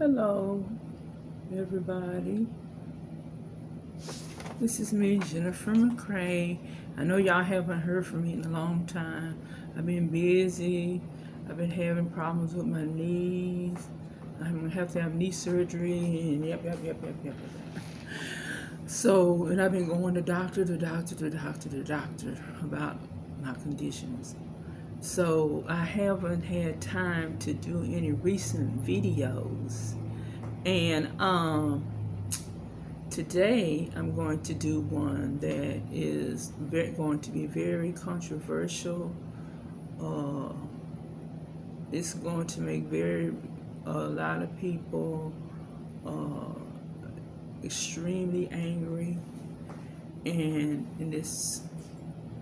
Hello, everybody. This is me, Jennifer McCray. I know y'all haven't heard from me in a long time. I've been busy. I've been having problems with my knees. I'm gonna have to have knee surgery and yep. So, and I've been going to doctor about my conditions. So I haven't had time to do any recent videos. And today I'm going to do one that is going to be very controversial. It's going to make a lot of people extremely angry, and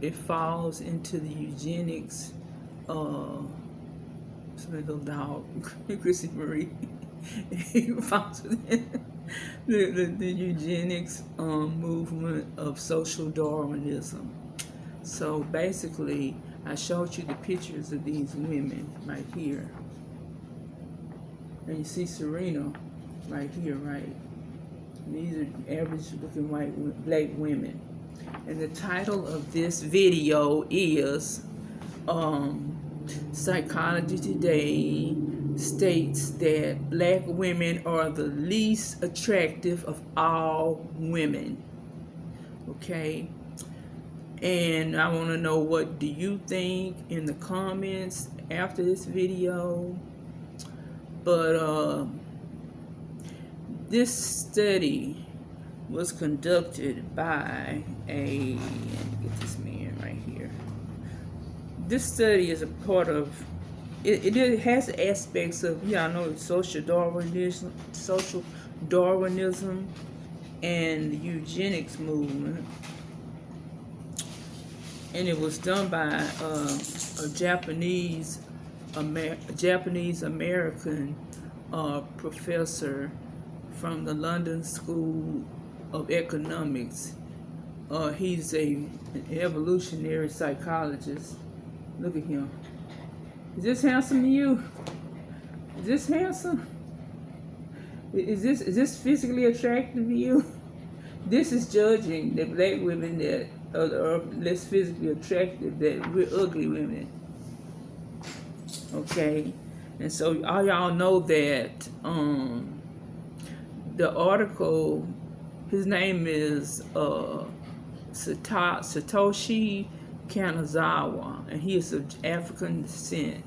it falls into the eugenics. It's a little dog, Chrissy Marie. It falls within the eugenics movement of social Darwinism. So basically, I showed you the pictures of these women right here. And you see Serena right here, right? And these are average looking black women. And the title of this video is Psychology Today states that black women are the least attractive of all women. Okay? And I want to know, what do you think in the comments after this video? But this study was conducted by let me get this man right here. This study is a part of it has aspects of, I know, social Darwinism and the eugenics movement. And it was done by a Japanese American professor from the London School of Economics. He's an evolutionary psychologist. Look at him. Is this handsome to you? Is this handsome? Is this physically attractive to you? This is judging the black women that are less physically attractive, that we're ugly women. Okay? And so all y'all know that the article, his name is Satoshi Kanazawa, and he is of African descent.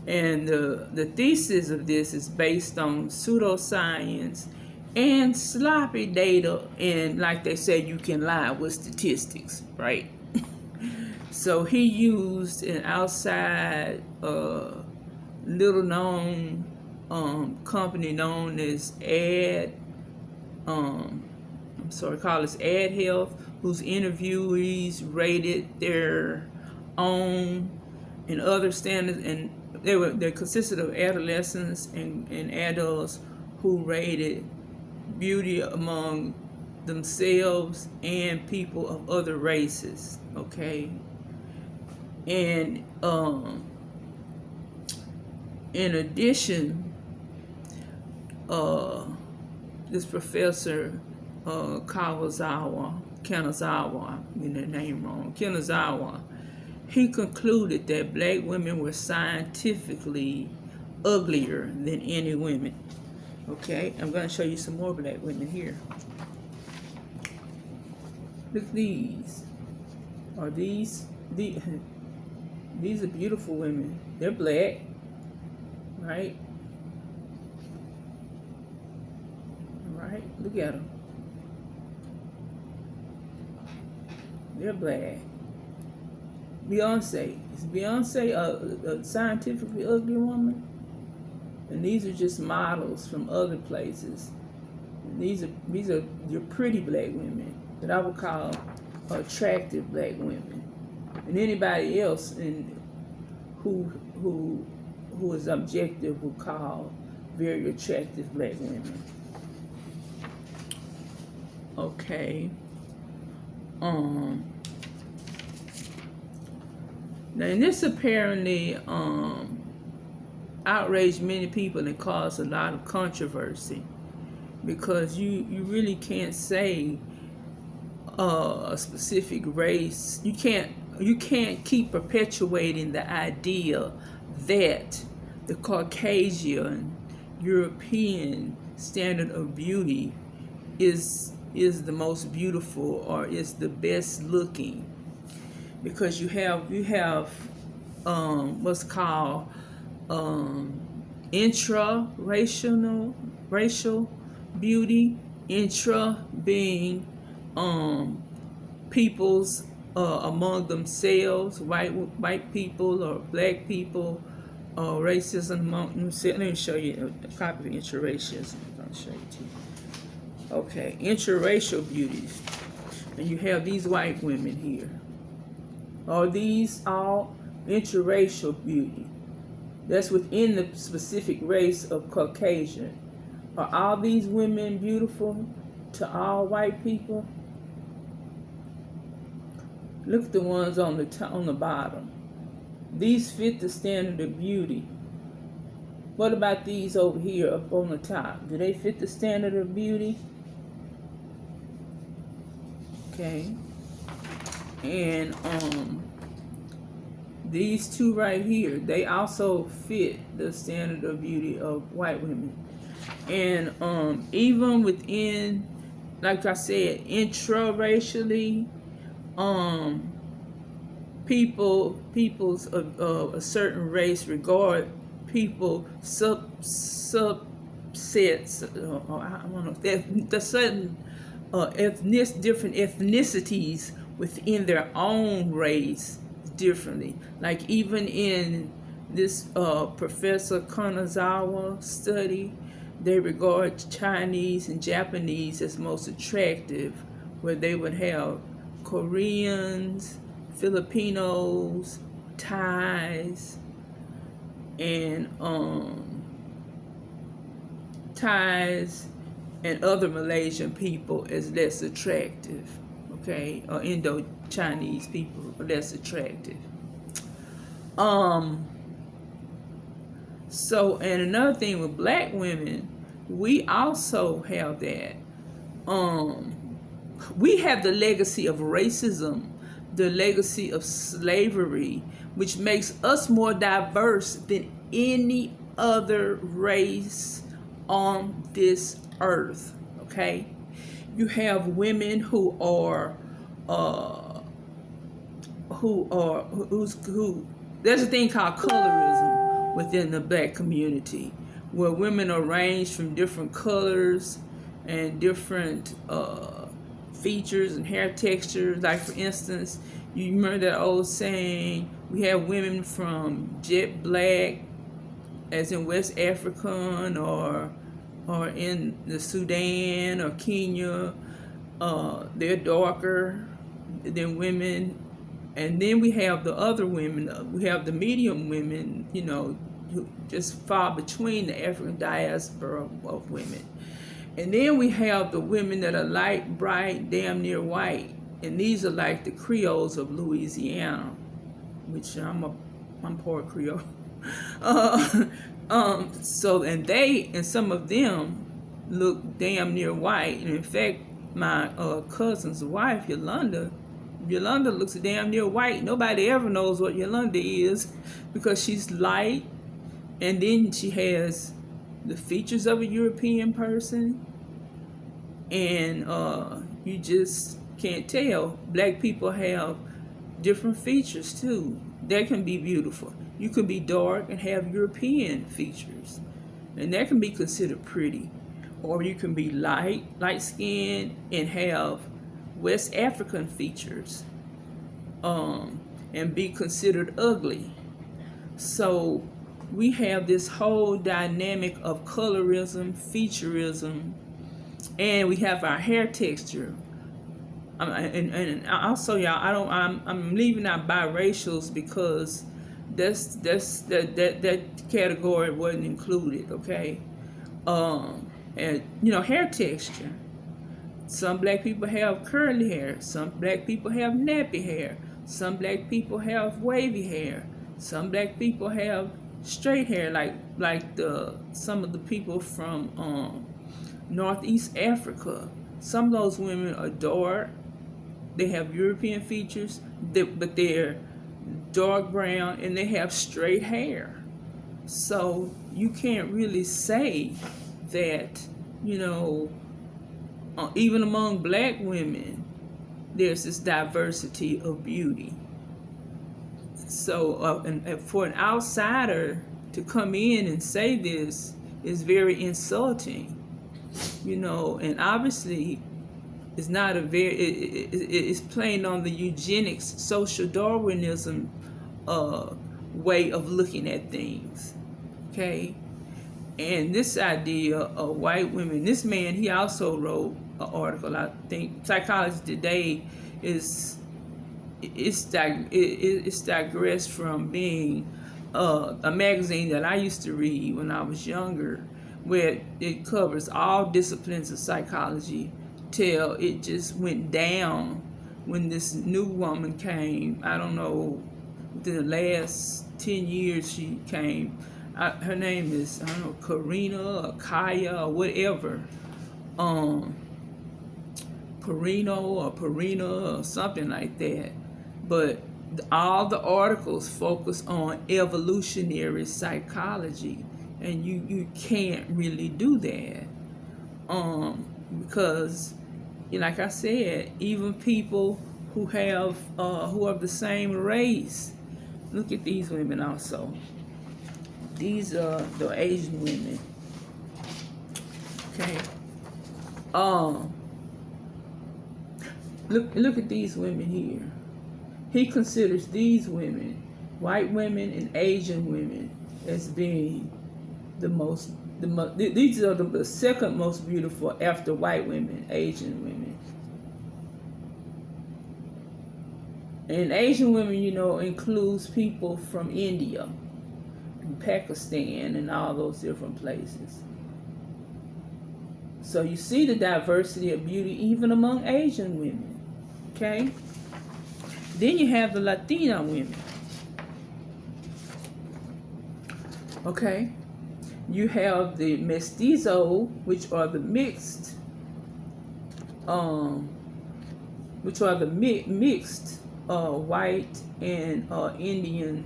And the thesis of this is based on pseudoscience and sloppy data, and like they said, you can lie with statistics, right? So he used an outside little known company known as call this Ad Health, whose interviewees rated their own and other standards, and they consisted of adolescents and adults who rated beauty among themselves and people of other races. Okay? And in addition, this professor Kanazawa, I'm getting the name wrong, Kanazawa, he concluded that black women were scientifically uglier than any women. Okay, I'm going to show you some more black women here. Look at these. These are beautiful women. They're black, right? Right? Look at them. They're black. Beyonce. Is Beyonce a scientifically ugly woman? And these are just models from other places. And these are your pretty black women that I would call attractive black women. And anybody else who is objective would call very attractive black women. Okay. Now, and this apparently, I outraged many people and caused a lot of controversy, because you really can't say a specific race. You can't keep perpetuating the idea that the Caucasian European standard of beauty is the most beautiful or is the best looking, because you have what's called racial beauty. Intra being people's among themselves, white people or black people, racism among themselves. Let me show you a copy of interracialism. I'll show you to you. Okay, interracial beauties, and you have these white women here. Are these all interracial beauty? That's within the specific race of Caucasian. Are all these women beautiful to all white people? Look at the ones on the bottom. These fit the standard of beauty. What about these over here up on the top? Do they fit the standard of beauty? Okay. And these two right here, they also fit the standard of beauty of white women. And even within, like I said, intra-racially, peoples of a certain race regard people subsets. I don't know, the certain different ethnicities within their own race differently. Like even in this Professor Kanazawa study, they regard Chinese and Japanese as most attractive, where they would have Koreans, Filipinos, Thais, and other Malaysian people as less attractive, okay, or Indo-Chinese people are less attractive. So, and another thing with black women, we also have that. We have the legacy of racism, the legacy of slavery, which makes us more diverse than any other race on this earth. Okay, you have women who there's a thing called colorism within the black community, where women are ranged from different colors and different features and hair textures. Like for instance, you remember that old saying, we have women from jet black, as in West African or in the Sudan or Kenya, they're darker than women. And then we have the other women, we have the medium women, who just fall between the African diaspora of women. And then we have the women that are light, bright, damn near white. And these are like the Creoles of Louisiana, which I'm part Creole. So, and some of them look damn near white. And in fact, my cousin's wife, Yolanda looks damn near white. Nobody ever knows what Yolanda is, because she's light, and then she has the features of a European person, and you just can't tell. Black people have different features too. That can be beautiful. You can be dark and have European features, and that can be considered pretty. Or you can be light skinned and have West African features, and be considered ugly. So we have this whole dynamic of colorism, featureism, and we have our hair texture. And also, y'all, I'm leaving out biracials because that category wasn't included, okay? And hair texture. Some black people have curly hair. Some black people have nappy hair. Some black people have wavy hair. Some black people have straight hair, like the some of the people from Northeast Africa. Some of those women are dark. They have European features, but they're dark brown and they have straight hair. So you can't really say that, you know, even among black women, there's this diversity of beauty. So, and for an outsider to come in and say this is very insulting, you know, and obviously it's not a very, it's playing on the eugenics, social Darwinism way of looking at things, okay? And this idea of white women, this man, he also wrote an article, I think, Psychology Today it's digressed from being a magazine that I used to read when I was younger, where it covers all disciplines of psychology, till it just went down when this new woman came. I don't know, within the last 10 years she came. Her name is, I don't know, Karina or Kaya or whatever. Perino or Perina or something like that. But all the articles focus on evolutionary psychology, and you can't really do that, because, like I said, even people who have who are the same race. Look at these women also. These are the Asian women. Okay. Look at these women here. He considers these women, white women and Asian women, as being these are the second most beautiful after white women, Asian women. And Asian women, you know, includes people from India and Pakistan and all those different places. So you see the diversity of beauty even among Asian women, okay? Then you have the Latina women, okay? You have the mestizo, which are the mixed, mixed white and Indian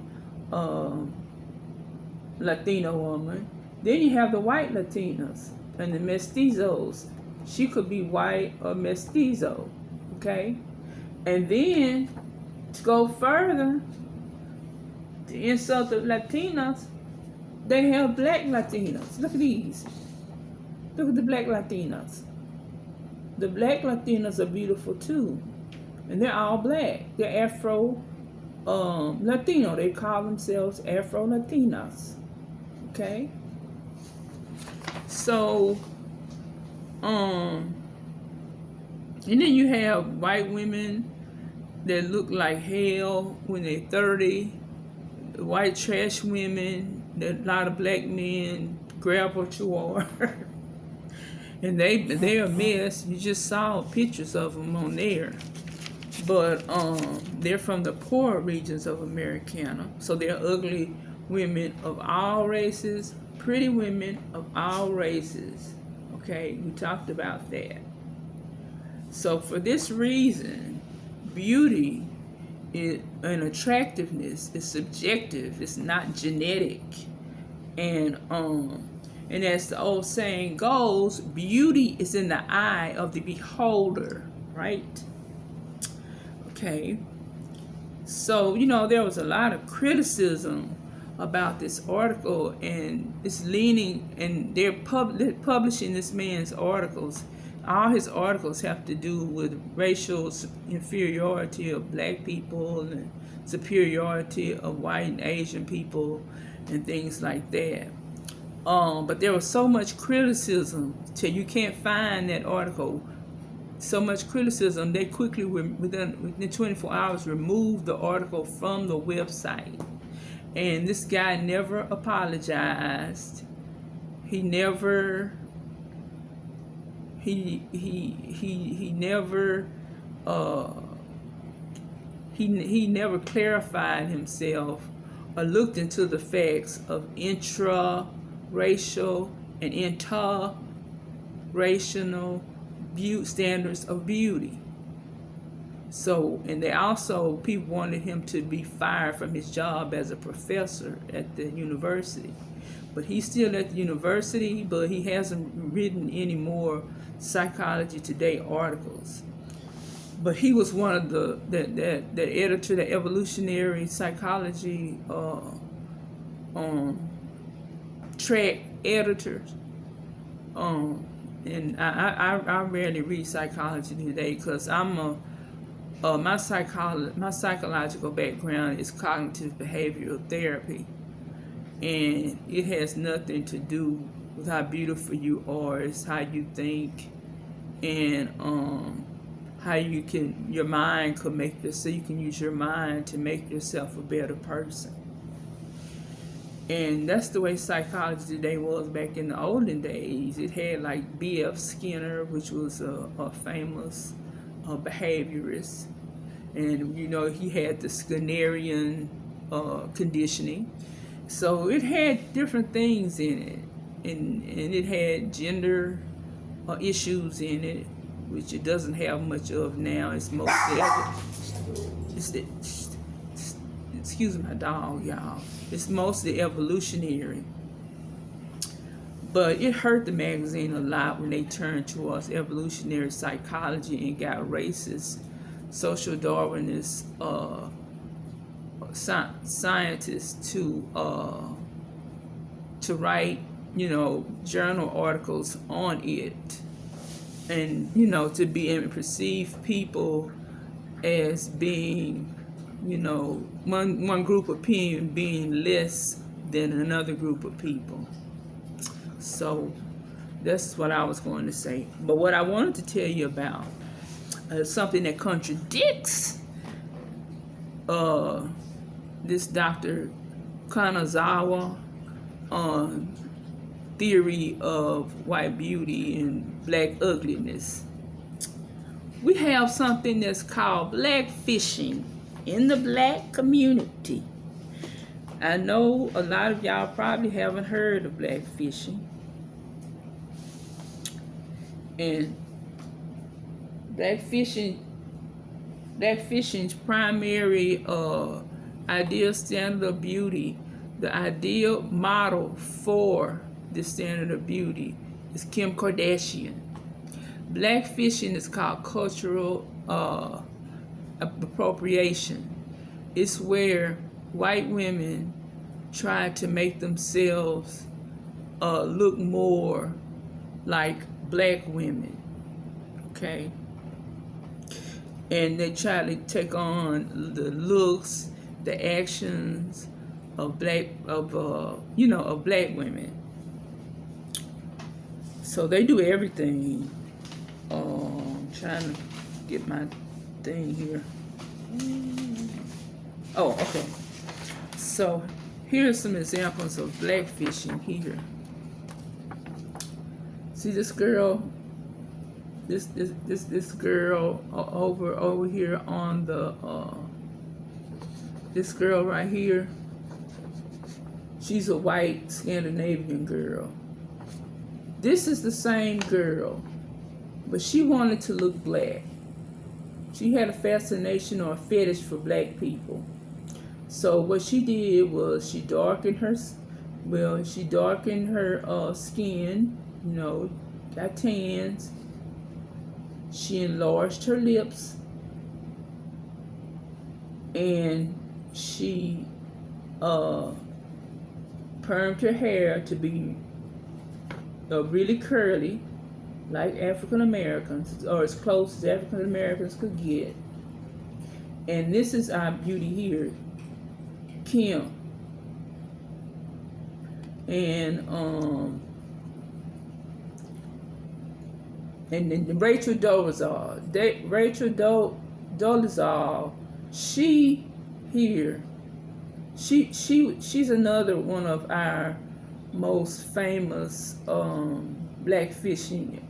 Latino woman. Then you have the white Latinas and the mestizos. She could be white or mestizo, okay? And then to go further, to insult the Latinas, they have black Latinas. Look at these. Look at the black Latinas. The black Latinas are beautiful too. And they're all black. They're Afro Latino. They call themselves Afro Latinas. Okay? So, and then you have white women that look like hell when they're 30. White trash women, that a lot of black men grab what you are. And they're a mess. You just saw pictures of them on there. But they're from the poor regions of Americana. So they're ugly women of all races, pretty women of all races. Okay, we talked about that. So for this reason, beauty and attractiveness is subjective. It's not genetic. And as the old saying goes, beauty is in the eye of the beholder, right? Okay. So, you know, there was a lot of criticism about this article, and it's leaning, and they're publishing this man's articles. All his articles have to do with racial inferiority of black people and superiority of white and Asian people and things like that. But there was so much criticism till you can't find that article. So much criticism, they quickly, within 24 hours, removed the article from the website. And this guy never apologized. He never he never clarified himself looked into the facts of intra-racial and interracial standards of beauty. So, and they also, people wanted him to be fired from his job as a professor at the university. But he's still at the university, but he hasn't written any more Psychology Today articles. But he was one of the editor, the evolutionary psychology track editors. And I rarely read Psychology Today because my psychological background is cognitive behavioral therapy, and it has nothing to do with how beautiful you are. It's how you think, and how your mind could make you, so you can use your mind to make yourself a better person. And that's the way Psychology Today was back in the olden days. It had like B.F. Skinner, which was a famous behaviorist. And, he had the Skinnerian conditioning. So it had different things in it. And it had gender issues in it, which it doesn't have much of now. It's mostly, excuse my dog, y'all. It's mostly evolutionary. But it hurt the magazine a lot when they turned towards evolutionary psychology and got racist, social Darwinist scientists to write, journal articles on it, and to be and perceive people as being, one group of people being less than another group of people. So that's what I was going to say. But what I wanted to tell you about is something that contradicts this Dr. Kanazawa theory of white beauty and black ugliness. We have something that's called black fishing in the black community. I know a lot of y'all probably haven't heard of black fishing. And black fishing's primary ideal standard of beauty, the ideal model for this standard of beauty is Kim Kardashian. Black fishing is called cultural appropriation. It's where white women try to make themselves look more like black women, okay? And they try to take on the looks, the actions of black women. So they do everything. I'm trying to get my thing here. Oh, okay. So here's some examples of black fishing here. See this girl, this girl over here on the this girl right here. She's a white Scandinavian girl. This is the same girl, but she wanted to look black. She had a fascination or a fetish for black people. So what she did was she darkened her skin, got tans. She enlarged her lips, and she permed her hair to be really curly, like African Americans, or as close as African Americans could get. And this is our beauty here, Kim. And then Rachel Dolezal. Dolezal, she's another one of our most famous black fishing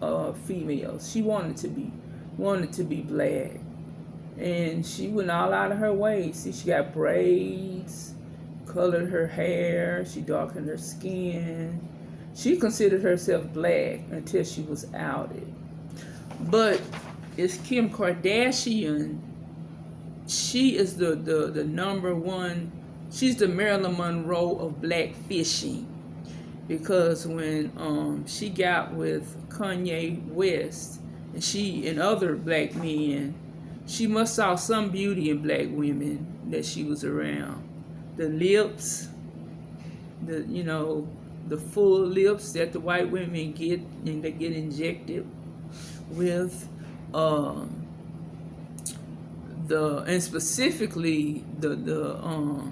females. She wanted to be black, and she went all out of her way. See, she got braids, colored her hair, she darkened her skin. She considered herself black until she was outed. But it's Kim Kardashian. She is the number one. She's the Marilyn Monroe of black fishing, because when she got with Kanye West and she and other black men, she must saw some beauty in black women that she was around. The lips, the full lips that the white women get and they get injected with, and specifically the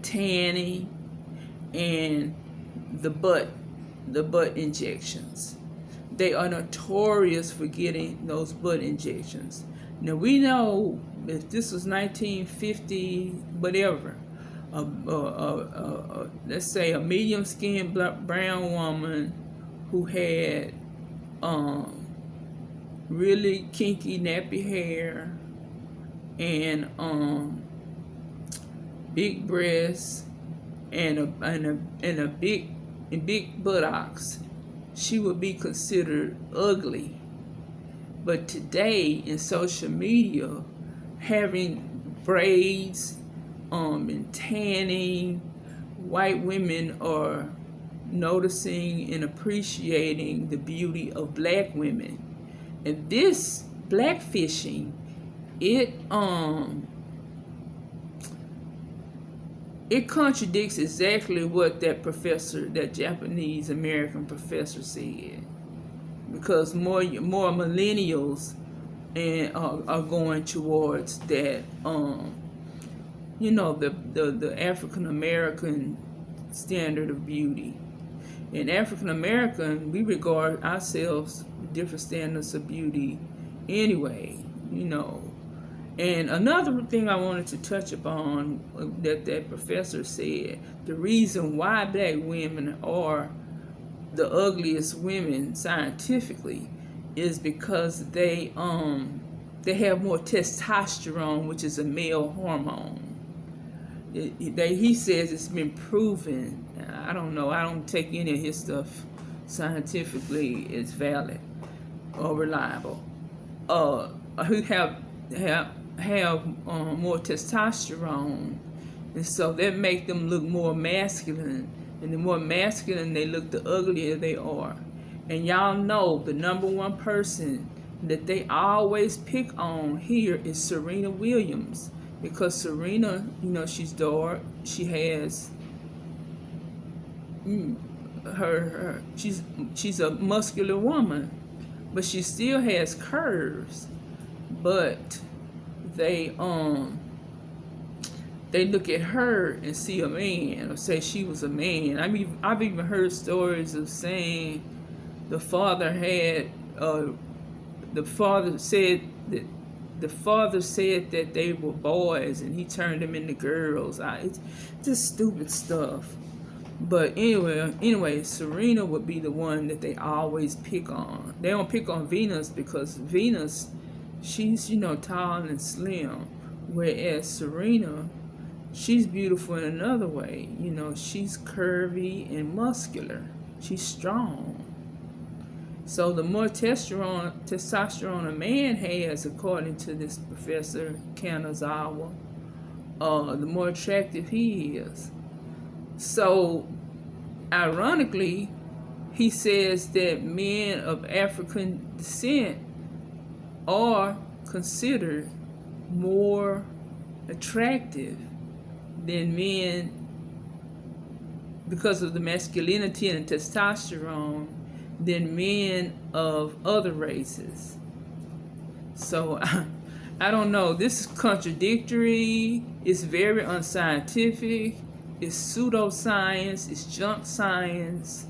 tanning and the butt injections. They are notorious for getting those butt injections. Now we know if this was 1950, whatever, let's say a medium-skinned brown woman who had really kinky nappy hair and big breasts and a big buttocks, she would be considered ugly. But today in social media, having braids and tanning, white women are noticing and appreciating the beauty of black women. And this blackfishing, it contradicts exactly what that professor, that Japanese American professor, said, because more millennials and are going towards that the African American standard of beauty. In African American, we regard ourselves with different standards of beauty anyway, And another thing I wanted to touch upon that professor said, the reason why black women are the ugliest women scientifically is because they have more testosterone, which is a male hormone. He says it's been proven. I don't know. I don't take any of his stuff scientifically as valid or reliable. Who have more testosterone, and so that make them look more masculine. And the more masculine they look, the uglier they are. And y'all know the number one person that they always pick on here is Serena Williams, because Serena, she's dark. She has she's a muscular woman, but she still has curves. But they look at her and see a man, or say she was a man. I've even heard stories of saying the father said that they were boys and he turned them into girls. It's just stupid stuff. But anyway, Serena would be the one that they always pick on. They don't pick on Venus because Venus, she's tall and slim, whereas Serena, she's beautiful in another way. She's curvy and muscular. She's strong. So the more testosterone a man has, according to this Professor Kanazawa, the more attractive he is. So, ironically, he says that men of African descent are considered more attractive than men because of the masculinity and testosterone than men of other races. So I don't know. This is contradictory. It's very unscientific. It's pseudoscience. It's junk science.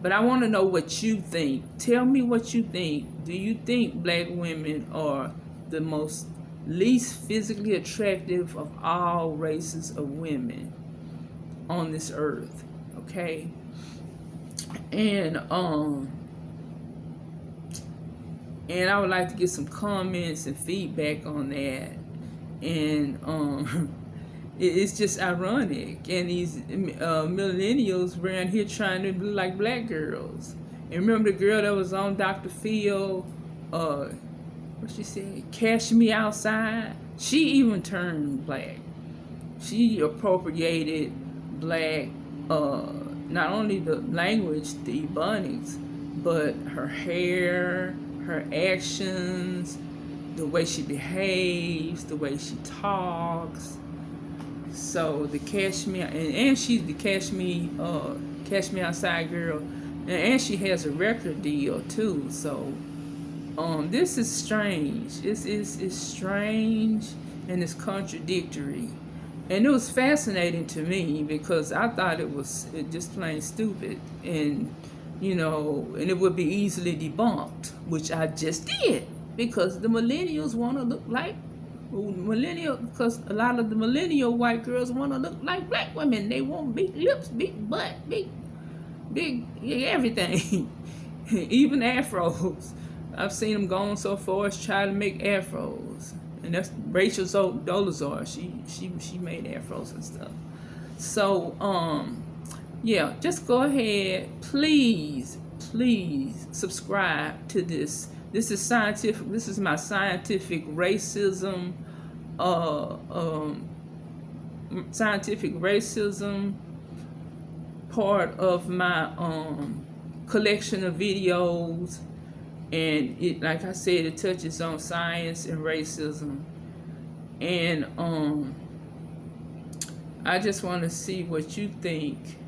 But I want to know what you think. Tell me what you think. Do you think black women are the least physically attractive of all races of women on this earth? Okay? And I would like to get some comments and feedback on that. And It's just ironic. And these millennials around here trying to look like black girls. And remember the girl that was on Dr. Phil, what she said, Cash Me Outside? She even turned black. She appropriated black, not only the language, the Ebonics, but her hair, her actions, the way she behaves, the way she talks. So the Cash Me, and she's the Cash Me Outside girl, and she has a record deal too. So this is strange. This is strange and it's contradictory. And it was fascinating to me because I thought it was just plain stupid, and and it would be easily debunked, which I just did, because the millennials want to look like because a lot of the millennial white girls want to look like black women. They want big lips, big butt, big everything, even afros. I've seen them going so far as trying to make afros, and that's Rachel Dolezal. She made afros and stuff. So yeah, just go ahead, please subscribe to this. This is scientific. This is my scientific racism, part of my collection of videos. And it, like I said, it touches on science and racism. And I just want to see what you think.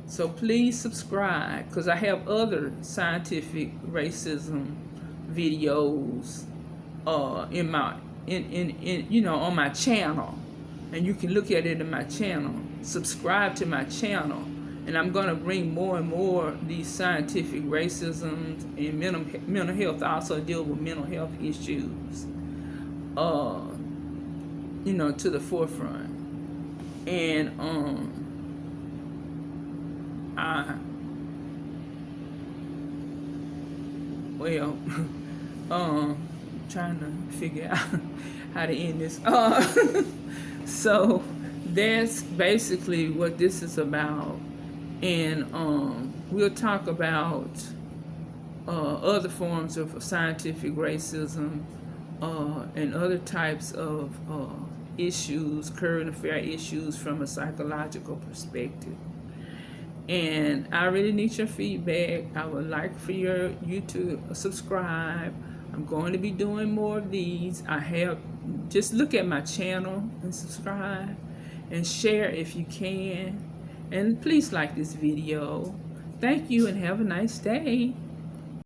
So please subscribe, because I have other scientific racism videos in on my channel, and you can look at it in my channel. Subscribe to my channel, and I'm going to bring more and more these scientific racisms and mental health. I also deal with mental health issues to the forefront. And trying to figure out how to end this. So that's basically what this is about. And we'll talk about other forms of scientific racism and other types of issues, current affair issues, from a psychological perspective. And I really need your feedback. I would like for you to subscribe. I'm going to be doing more of these. Just look at my channel and subscribe and share if you can. And please like this video. Thank you and have a nice day.